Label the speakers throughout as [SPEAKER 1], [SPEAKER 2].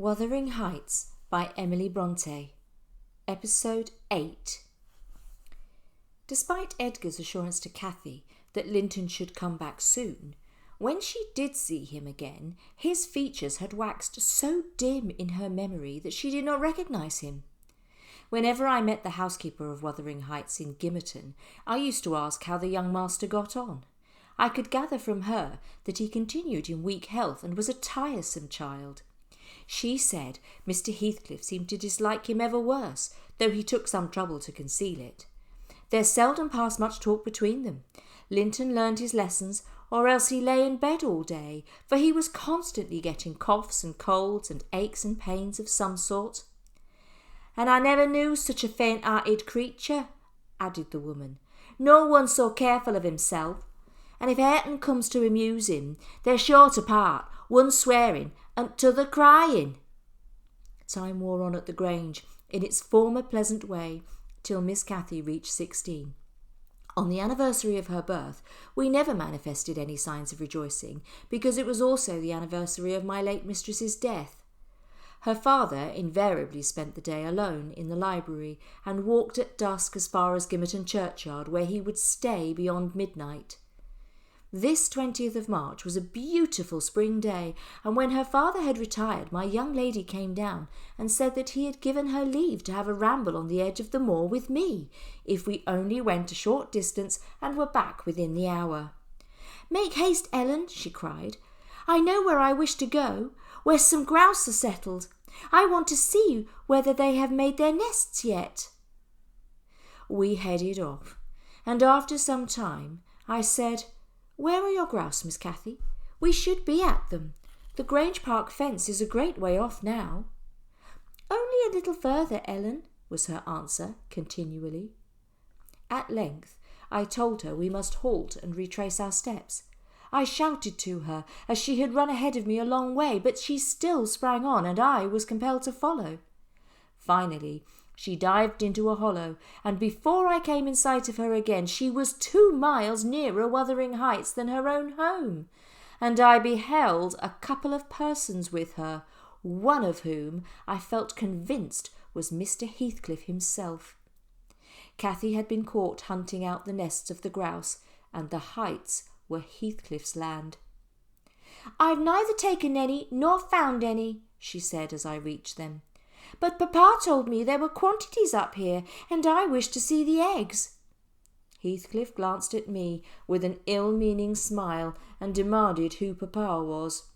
[SPEAKER 1] Wuthering Heights by Emily Bronte. Episode 8. Despite Edgar's assurance to Cathy that Linton should come back soon, when she did see him again, his features had waxed so dim in her memory that she did not recognise him. Whenever I met the housekeeper of Wuthering Heights in Gimmerton, I used to ask how the young master got on. I could gather from her that he continued in weak health and was a tiresome child. She said Mr. Heathcliff seemed to dislike him ever worse, though he took some trouble to conceal it. There seldom passed much talk between them. Linton learned his lessons, or else he lay in bed all day, for he was constantly getting coughs and colds and aches and pains of some sort. "And I never knew such a faint-hearted creature," added the woman. "No one so careful of himself. And if Hareton comes to amuse him, they're sure to part, one swearing and t'other crying." Time wore on at the Grange in its former pleasant way till Miss Cathy reached 16. On the anniversary of her birth, we never manifested any signs of rejoicing, because it was also the anniversary of my late mistress's death. Her father invariably spent the day alone in the library, and walked at dusk as far as Gimmerton churchyard, where he would stay beyond midnight. This 20th of March was a beautiful spring day, and when her father had retired, my young lady came down and said that he had given her leave to have a ramble on the edge of the moor with me, if we only went a short distance and were back within the hour. "Make haste, Ellen," she cried. "I know where I wish to go, where some grouse are settled. I want to see whether they have made their nests yet." We headed off, and after some time I said, "Where are your grouse, Miss Cathy? We should be at them. The Grange Park fence is a great way off now." "Only a little further, Ellen," was her answer continually. At length I told her we must halt and retrace our steps. I shouted to her, as she had run ahead of me a long way, but she still sprang on, and I was compelled to follow. Finally she dived into a hollow, and before I came in sight of her again she was 2 miles nearer Wuthering Heights than her own home, and I beheld a couple of persons with her, one of whom I felt convinced was Mr. Heathcliff himself. Cathy had been caught hunting out the nests of the grouse, and the Heights were Heathcliff's land. "I've neither taken any nor found any," she said as I reached them. "But Papa told me there were quantities up here, and I wished to see the eggs." Heathcliff glanced at me with an ill-meaning smile and demanded who Papa was.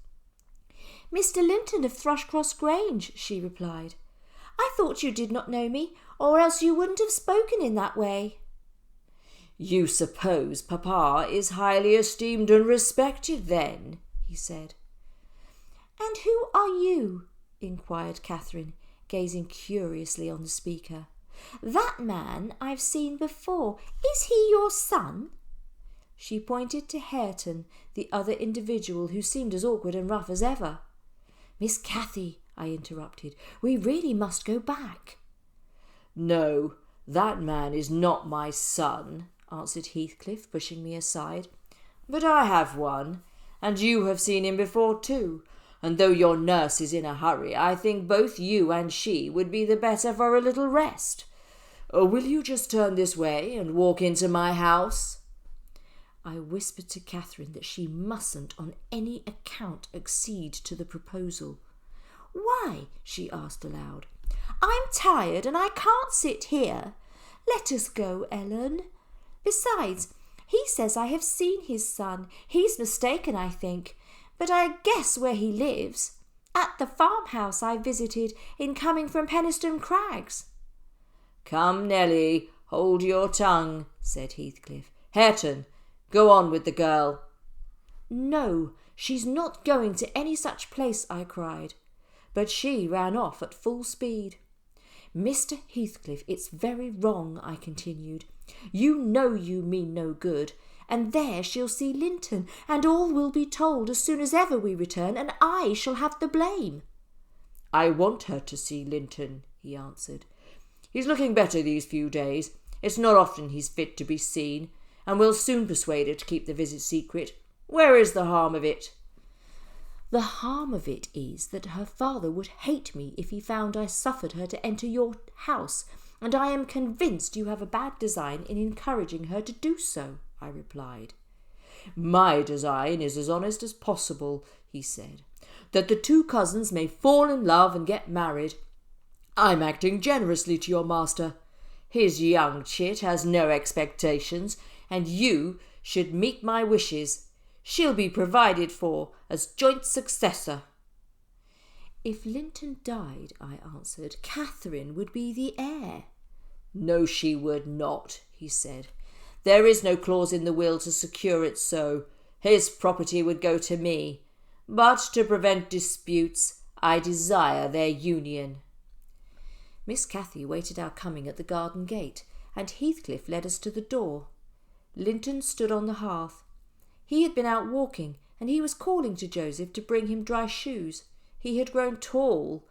[SPEAKER 1] "Mr. Linton of Thrushcross Grange," she replied. "I thought you did not know me, or else you wouldn't have spoken in that way."
[SPEAKER 2] "You suppose Papa is highly esteemed and respected, then?" he said.
[SPEAKER 1] "And who are you?" inquired Catherine, gazing curiously on the speaker. "That man I've seen before. Is he your son?" She pointed to Hareton, the other individual, who seemed as awkward and rough as ever. "Miss Cathy," I interrupted, "we really must go back."
[SPEAKER 2] "No, that man is not my son," answered Heathcliff, pushing me aside. "But I have one, and you have seen him before too. And though your nurse is in a hurry, I think both you and she would be the better for a little rest. Will you just turn this way and walk into my house?" I whispered to Catherine that she mustn't on any account accede to the proposal.
[SPEAKER 1] "Why?" she asked aloud. "I'm tired and I can't sit here. Let us go, Ellen. Besides, he says I have seen his son. He's mistaken, I think. But I guess where he lives. At the farmhouse I visited in coming from Penistone Crags."
[SPEAKER 2] "Come, Nelly, hold your tongue," said Heathcliff. "Hareton, go on with the girl."
[SPEAKER 1] "No, she's not going to any such place," I cried. But she ran off at full speed. "Mr. Heathcliff, it's very wrong," I continued. "You know you mean no good. And there she'll see Linton, and all will be told as soon as ever we return, and I shall have the blame."
[SPEAKER 2] "I want her to see Linton," he answered. "He's looking better these few days. It's not often he's fit to be seen, and we'll soon persuade her to keep the visit secret. Where is the harm of it?"
[SPEAKER 1] The harm of it is that her father would hate me if he found I suffered her to enter your house, and I am convinced you have a bad design in encouraging her to do so," I replied.
[SPEAKER 2] "My design is as honest as possible," he said, "that the two cousins may fall in love and get married. I'm acting generously to your master. His young chit has no expectations, and you should meet my wishes. She'll be provided for as joint successor."
[SPEAKER 1] "If Linton died," I answered, "Catherine would be the heir."
[SPEAKER 2] "No, she would not," he said. "There is no clause in the will to secure it so. His property would go to me. But to prevent disputes, I desire their union."
[SPEAKER 1] Miss Cathy waited our coming at the garden gate, and Heathcliff led us to the door. Linton stood on the hearth. He had been out walking, and he was calling to Joseph to bring him dry shoes. He had grown tall.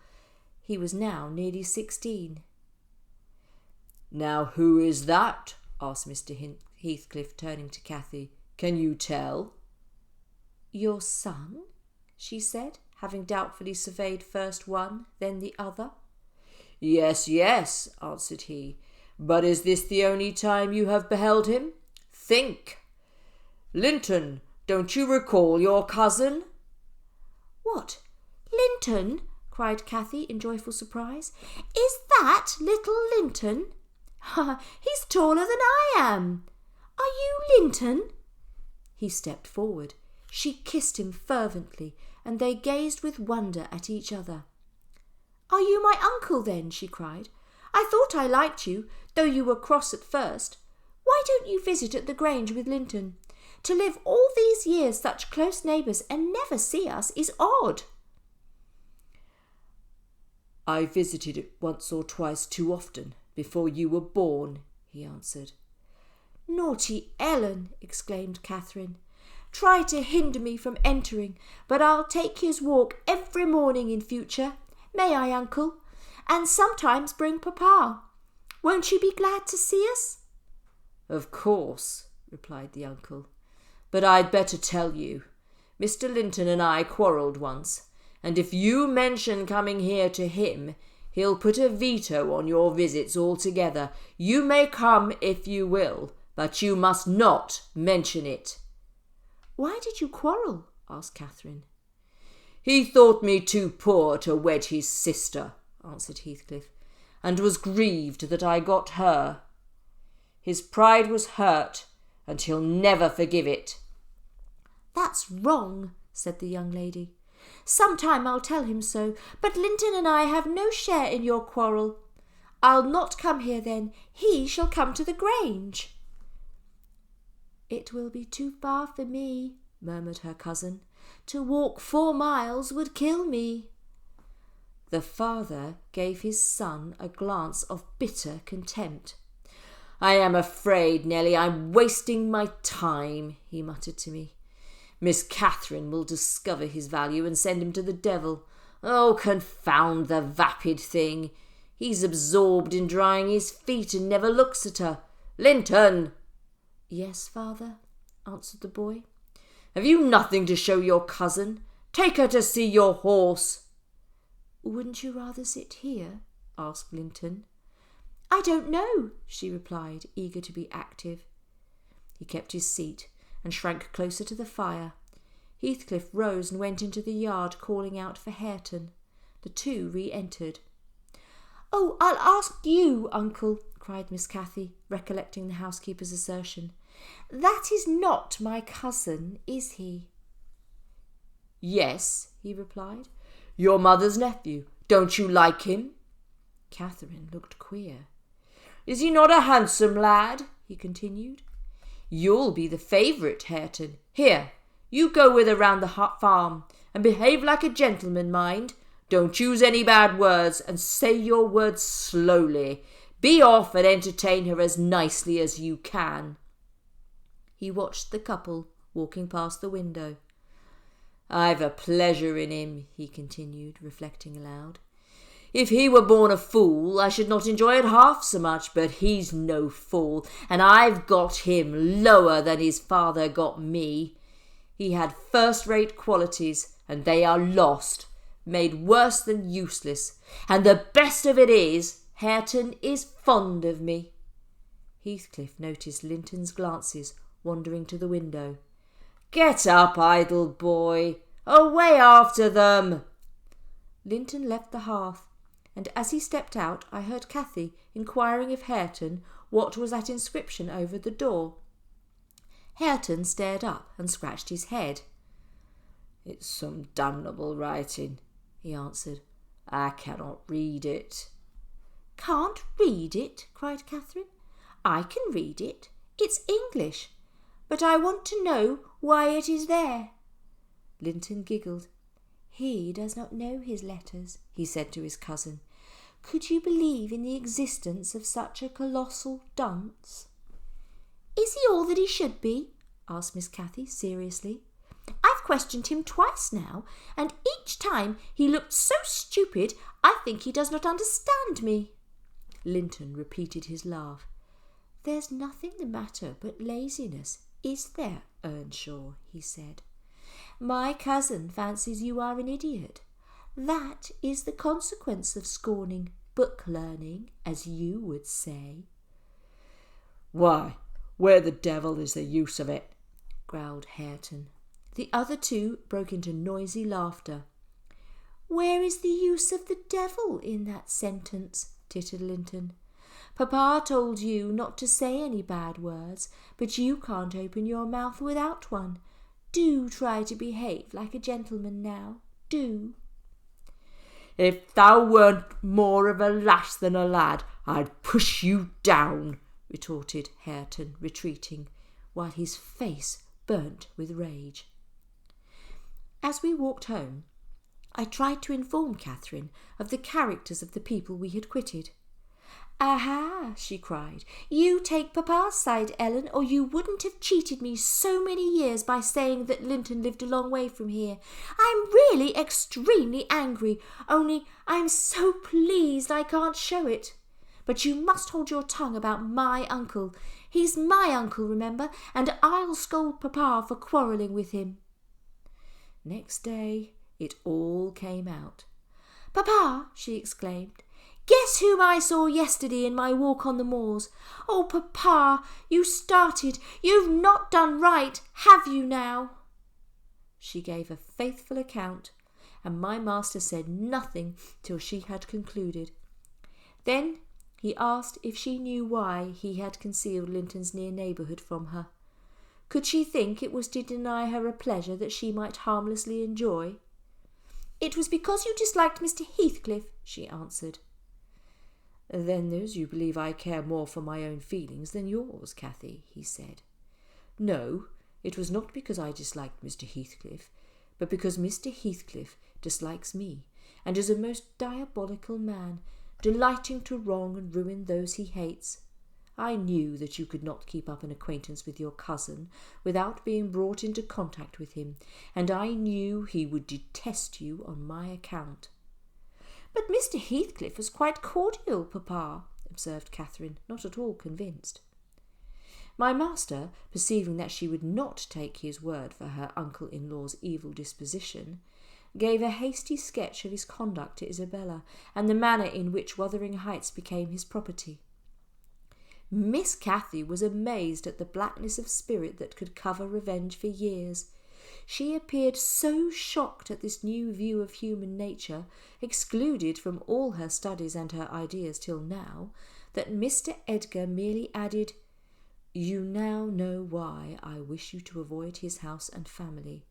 [SPEAKER 1] He was now nearly 16.
[SPEAKER 2] "Now who is that?" asked Mr. Heathcliff, turning to Cathy. "Can you tell?"
[SPEAKER 1] "Your son?" she said, having doubtfully surveyed first one, then the other.
[SPEAKER 2] "Yes, yes," answered he. "But is this the only time you have beheld him? Think. Linton, don't you recall your cousin?"
[SPEAKER 1] "What, Linton?" cried Cathy in joyful surprise. "Is that little Linton? He's taller than I am. Are you Linton?" He stepped forward. She kissed him fervently, and they gazed with wonder at each other. "Are you my uncle, then?" she cried. "I thought I liked you, though you were cross at first. Why don't you visit at the Grange with Linton? To live all these years such close neighbours and never see us is odd."
[SPEAKER 2] "I visited it once or twice too often before you were born," he answered.
[SPEAKER 1] "Naughty Ellen!" exclaimed Catherine. "Try to hinder me from entering, but I'll take his walk every morning in future. May I, uncle? And sometimes bring papa. Won't you be glad to see us?"
[SPEAKER 2] "Of course," replied the uncle. "But I'd better tell you. Mr. Linton and I quarrelled once, and if you mention coming here to him, he'll put a veto on your visits altogether. You may come if you will, but you must not mention it."
[SPEAKER 1] "Why did you quarrel?" asked Catherine.
[SPEAKER 2] "He thought me too poor to wed his sister," answered Heathcliff, "and was grieved that I got her. His pride was hurt, and he'll never forgive it."
[SPEAKER 1] "That's wrong," said the young lady. "Sometime I'll tell him so, but Linton and I have no share in your quarrel. I'll not come here then. He shall come to the Grange." "It will be too far for me," murmured her cousin. "To walk 4 miles would kill me." The father gave his son a glance of bitter contempt.
[SPEAKER 2] "I am afraid, Nelly, I'm wasting my time," he muttered to me. "Miss Catherine will discover his value and send him to the devil. Oh, confound the vapid thing! He's absorbed in drying his feet and never looks at her. Linton!"
[SPEAKER 1] "Yes, father," answered the boy.
[SPEAKER 2] "Have you nothing to show your cousin? Take her to see your horse."
[SPEAKER 1] "Wouldn't you rather sit here?" asked Linton. "I don't know," she replied, eager to be active. He kept his seat and shrank closer to the fire. Heathcliff rose and went into the yard, calling out for Hareton. The two re-entered. "Oh, I'll ask you, uncle," cried Miss Cathy, recollecting the housekeeper's assertion. "That is not my cousin, is he?"
[SPEAKER 2] "Yes," he replied. "Your mother's nephew. Don't you like him?"
[SPEAKER 1] Catherine looked queer.
[SPEAKER 2] "Is he not a handsome lad?" he continued. "You'll be the favourite, Hareton. Here, you go with her round the farm, and behave like a gentleman, mind. Don't use any bad words, and say your words slowly. Be off and entertain her as nicely as you can." He watched the couple walking past the window. "I've a pleasure in him," he continued, reflecting aloud. "If he were born a fool, I should not enjoy it half so much, but he's no fool, and I've got him lower than his father got me. He had first-rate qualities, and they are lost, made worse than useless. And the best of it is, Hareton is fond of me." Heathcliff noticed Linton's glances wandering to the window. "Get up, idle boy! Away after them!" Linton left the hearth, and as he stepped out I heard Cathy inquiring of Hareton what was that inscription over the door. Hareton stared up and scratched his head. "It's some damnable writing," he answered. "I cannot read it."
[SPEAKER 1] "Can't read it?" cried Catherine. "I can read it. It's English. But I want to know why it is there." Linton giggled. "He does not know his letters," he said to his cousin. "Could you believe in the existence of such a colossal dunce?" "Is he all that he should be?" asked Miss Cathy seriously. "I've questioned him twice now, and each time he looked so stupid I think he does not understand me." Linton repeated his laugh. "There's nothing the matter but laziness, is there, Earnshaw?" he said. "My cousin fancies you are an idiot. That is the consequence of scorning book learning, as you would say."
[SPEAKER 2] "Why, where the devil is the use of it?" growled Hareton.
[SPEAKER 1] The other two broke into noisy laughter. "Where is the use of the devil in that sentence?" tittered Linton. "Papa told you not to say any bad words, but you can't open your mouth without one. Do try to behave like a gentleman now, do."
[SPEAKER 2] "If thou weren't more of a lass than a lad, I'd push you down," retorted Hareton, retreating, while his face burnt with rage. As we walked home, I tried to inform Catherine of the characters of the people we had quitted. "Aha!" she cried. "You take papa's side, Ellen, or you wouldn't have cheated me so many years by saying that Linton lived a long way from here. I'm really extremely angry, only I'm so pleased I can't show it. But you must hold your tongue about my uncle. He's my uncle, remember, and I'll scold papa for quarrelling with him." Next day it all came out. "Papa," she exclaimed, "guess whom I saw yesterday in my walk on the moors? Oh, papa, you started. You've not done right, have you now?" She gave a faithful account, and my master said nothing till she had concluded. Then he asked if she knew why he had concealed Linton's near neighbourhood from her. Could she think it was to deny her a pleasure that she might harmlessly enjoy? "It was because you disliked Mr. Heathcliff," she answered. "Then knows you believe I care more for my own feelings than yours, Cathy," he said. "No, it was not because I disliked Mr. Heathcliff, but because Mr. Heathcliff dislikes me, and is a most diabolical man, delighting to wrong and ruin those he hates. I knew that you could not keep up an acquaintance with your cousin without being brought into contact with him, and I knew he would detest you on my account." "But Mr. Heathcliff was quite cordial, papa," observed Catherine, not at all convinced. My master, perceiving that she would not take his word for her uncle-in-law's evil disposition, gave a hasty sketch of his conduct to Isabella, and the manner in which Wuthering Heights became his property. Miss Cathy was amazed at the blackness of spirit that could cover revenge for years. She appeared so shocked at this new view of human nature, excluded from all her studies and her ideas till now, that Mr. Edgar merely added, "You now know why I wish you to avoid his house and family.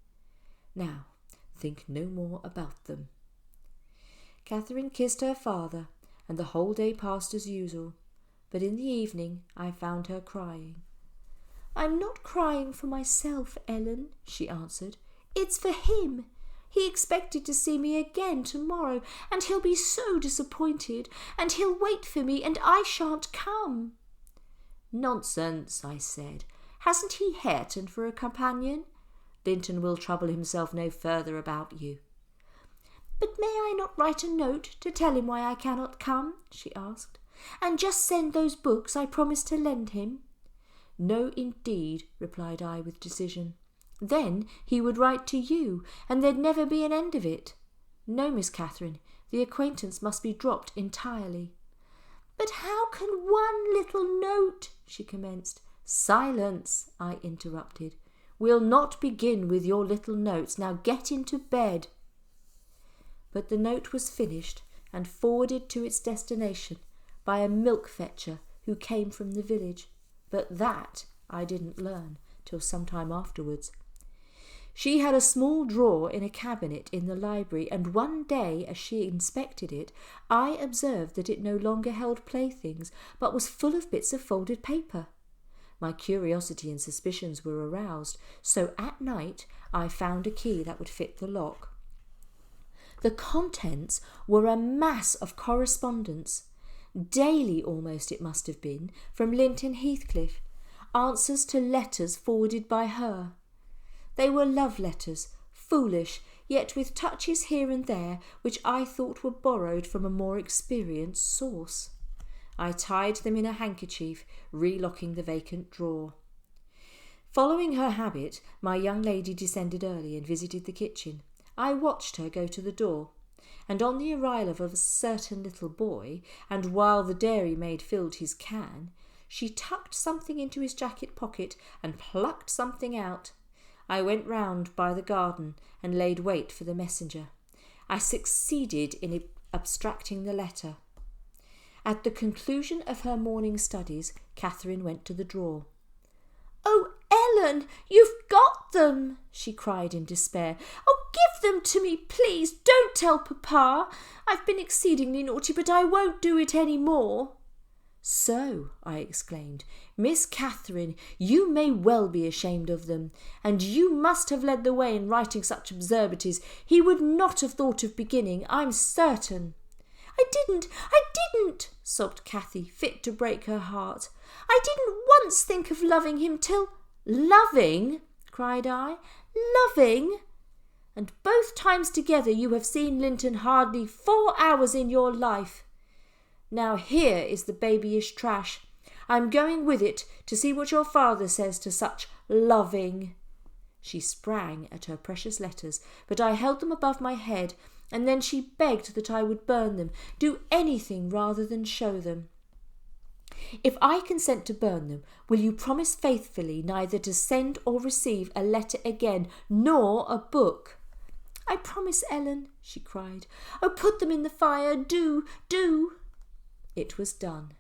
[SPEAKER 2] Now, think no more about them." Catherine kissed her father, and the whole day passed as usual, but in the evening I found her crying. "I'm not crying for myself, Ellen," she answered. "It's for him. He expected to see me again tomorrow, and he'll be so disappointed, and he'll wait for me, and I shan't come." "Nonsense," I said. "Hasn't he Hareton for a companion? Linton will trouble himself no further about you." "But may I not write a note to tell him why I cannot come?" she asked, "and just send those books I promised to lend him?" "No, indeed," replied I with decision.
[SPEAKER 1] Then he would write to you, and there'd never be an end of it. No, Miss Catherine, the acquaintance must be dropped entirely." "But how can one little note—" she commenced. "Silence," I interrupted. "We'll not begin with your little notes. Now get into bed." But the note was finished and forwarded to its destination by a milk fetcher who came from the village. But that I didn't learn till some time afterwards. She had a small drawer in a cabinet in the library, and one day, as she inspected it, I observed that it no longer held playthings, but was full of bits of folded paper. My curiosity and suspicions were aroused, so at night I found a key that would fit the lock. The contents were a mass of correspondence, daily almost it must have been, from Linton Heathcliff, answers to letters forwarded by her. They were love letters, foolish, yet with touches here and there which I thought were borrowed from a more experienced source. I tied them in a handkerchief, relocking the vacant drawer. Following her habit, my young lady descended early and visited the kitchen. I watched her go to the door, and on the arrival of a certain little boy, and while the dairymaid filled his can, she tucked something into his jacket pocket and plucked something out. I went round by the garden and laid wait for the messenger. I succeeded in abstracting the letter. At the conclusion of her morning studies, Catherine went to the drawer. "Oh, Ellen, you've got them!" she cried in despair. "Oh, give them to me, please. Don't tell Papa. I've been exceedingly naughty, but I won't do it any more." "So," I exclaimed, "Miss Catherine, you may well be ashamed of them, and you must have led the way in writing such absurdities. He would not have thought of beginning, I'm certain." I didn't, sobbed Cathy, fit to break her heart. "I didn't once think of loving him till—" "Loving?" cried I. "Loving? And both times together you have seen Linton hardly 4 hours in your life. Now here is the babyish trash. I'm going with it to see what your father says to such loving." She sprang at her precious letters, but I held them above my head, and then she begged that I would burn them, do anything rather than show them. "If I consent to burn them, will you promise faithfully neither to send or receive a letter again, nor a book?" "I promise, Ellen," she cried. "Oh, put them in the fire, do, do." It was done,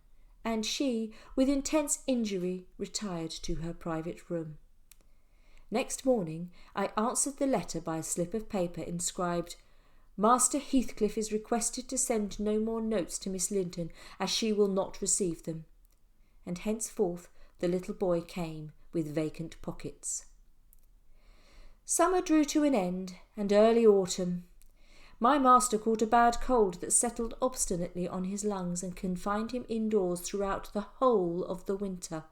[SPEAKER 1] and she, with intense injury, retired to her private room. Next morning I answered the letter by a slip of paper inscribed, "Master Heathcliff is requested to send no more notes to Miss Linton, as she will not receive them." And henceforth the little boy came with vacant pockets. Summer drew to an end, and early autumn. My master caught a bad cold that settled obstinately on his lungs and confined him indoors throughout the whole of the winter.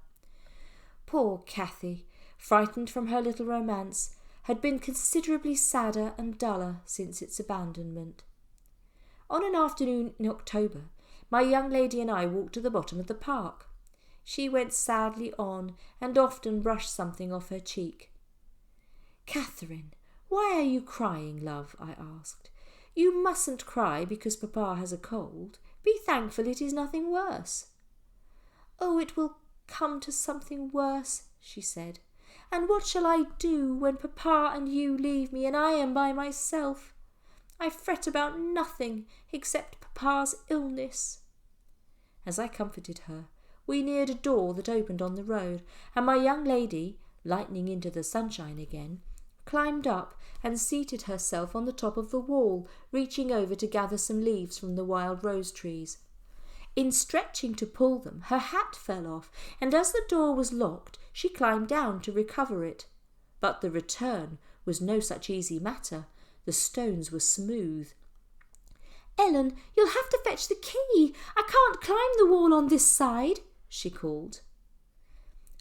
[SPEAKER 1] Poor Cathy, frightened from her little romance, had been considerably sadder and duller since its abandonment. On an afternoon in October, my young lady and I walked to the bottom of the park. She went sadly on and often brushed something off her cheek. "Catherine, why are you crying, love?" I asked. "You mustn't cry because Papa has a cold. Be thankful it is nothing worse." "Oh, it will come to something worse," she said. "And what shall I do when Papa and you leave me and I am by myself? I fret about nothing except Papa's illness." As I comforted her, we neared a door that opened on the road, and my young lady, lightening into the sunshine again, climbed up and seated herself on the top of the wall, reaching over to gather some leaves from the wild rose trees. In stretching to pull them, her hat fell off, and as the door was locked, she climbed down to recover it. But the return was no such easy matter. The stones were smooth. "Ellen, you'll have to fetch the key. I can't climb the wall on this side," she called.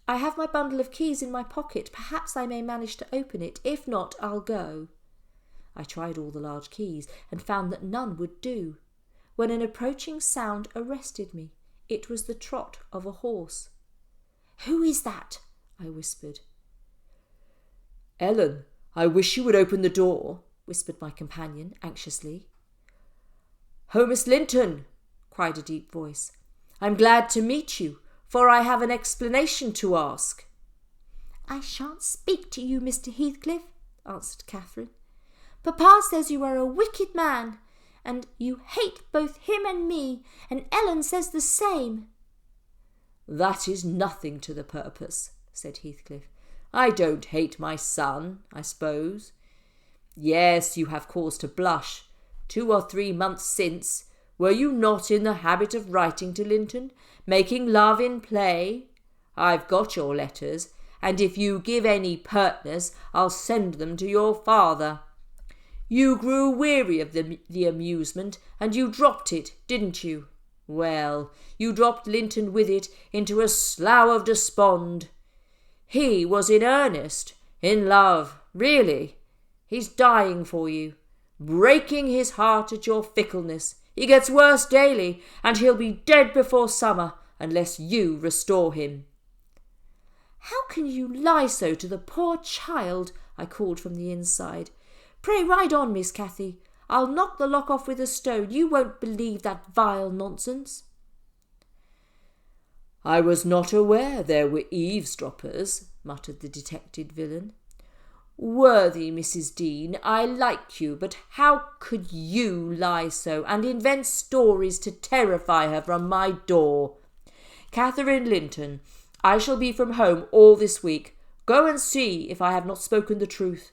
[SPEAKER 1] "I have my bundle of keys in my pocket. Perhaps I may manage to open it. If not, I'll go." I tried all the large keys and found that none would do, when an approaching sound arrested me. It was the trot of a horse. "Who is that?" I whispered.
[SPEAKER 2] Ellen, I wish you would open the door, whispered my companion anxiously. "Oh, Miss Linton," cried a deep voice, "I'm glad to meet you, for I have an explanation to ask."
[SPEAKER 1] "I shan't speak to you, Mr. Heathcliff," answered Catherine. "Papa says you are a wicked man, and you hate both him and me, and Ellen says the same."
[SPEAKER 2] "That is nothing to the purpose," said Heathcliff. "I don't hate my son, I suppose. Yes, you have cause to blush. 2 or 3 months since, were you not in the habit of writing to Linton, making love in play? I've got your letters, and if you give any pertness, I'll send them to your father. You grew weary of the amusement, and you dropped it, didn't you? Well, you dropped Linton with it into a slough of despond. He was in earnest, in love, really. He's dying for you, breaking his heart at your fickleness. He gets worse daily, and he'll be dead before summer, unless you restore him."
[SPEAKER 1] "How can you lie so to the poor child?" I called from the inside. "Pray ride on, Miss Cathy. I'll knock the lock off with a stone. You won't believe that vile nonsense."
[SPEAKER 2] "I was not aware there were eavesdroppers," muttered the detected villain. "Worthy Mrs. Dean, I like you, but how could you lie so, and invent stories to terrify her from my door? Catherine Linton, I shall be from home all this week. Go and see if I have not spoken the truth.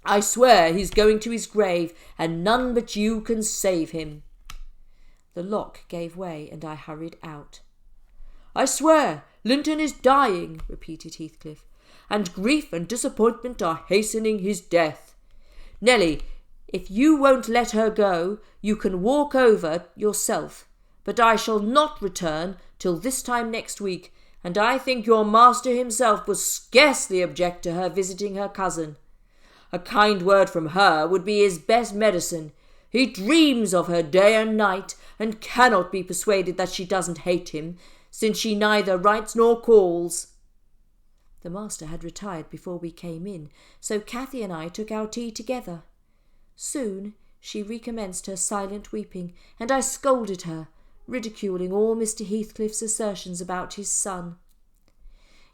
[SPEAKER 2] I swear he's going to his grave, and none but you can save him." The lock gave way, and I hurried out. "I swear Linton is dying," repeated Heathcliff, "and grief and disappointment are hastening his death. Nelly, if you won't let her go, you can walk over yourself, but I shall not return till this time next week, and I think your master himself would scarcely object to her visiting her cousin. A kind word from her would be his best medicine. He dreams of her day and night, and cannot be persuaded that she doesn't hate him, since she neither writes nor calls."
[SPEAKER 1] The master had retired before we came in, so Cathy and I took our tea together. Soon she recommenced her silent weeping, and I scolded her, ridiculing all Mr. Heathcliff's assertions about his son.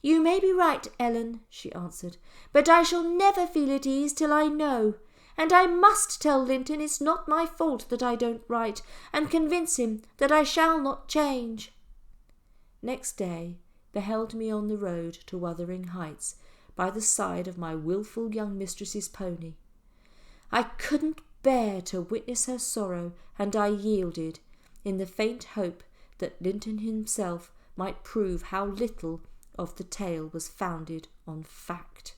[SPEAKER 1] "You may be right, Ellen," she answered, "but I shall never feel at ease till I know, and I must tell Linton it's not my fault that I don't write, and convince him that I shall not change." Next day beheld me on the road to Wuthering Heights, by the side of my wilful young mistress's pony. I couldn't bear to witness her sorrow, and I yielded, in the faint hope that Linton himself might prove how little of the tale was founded on fact.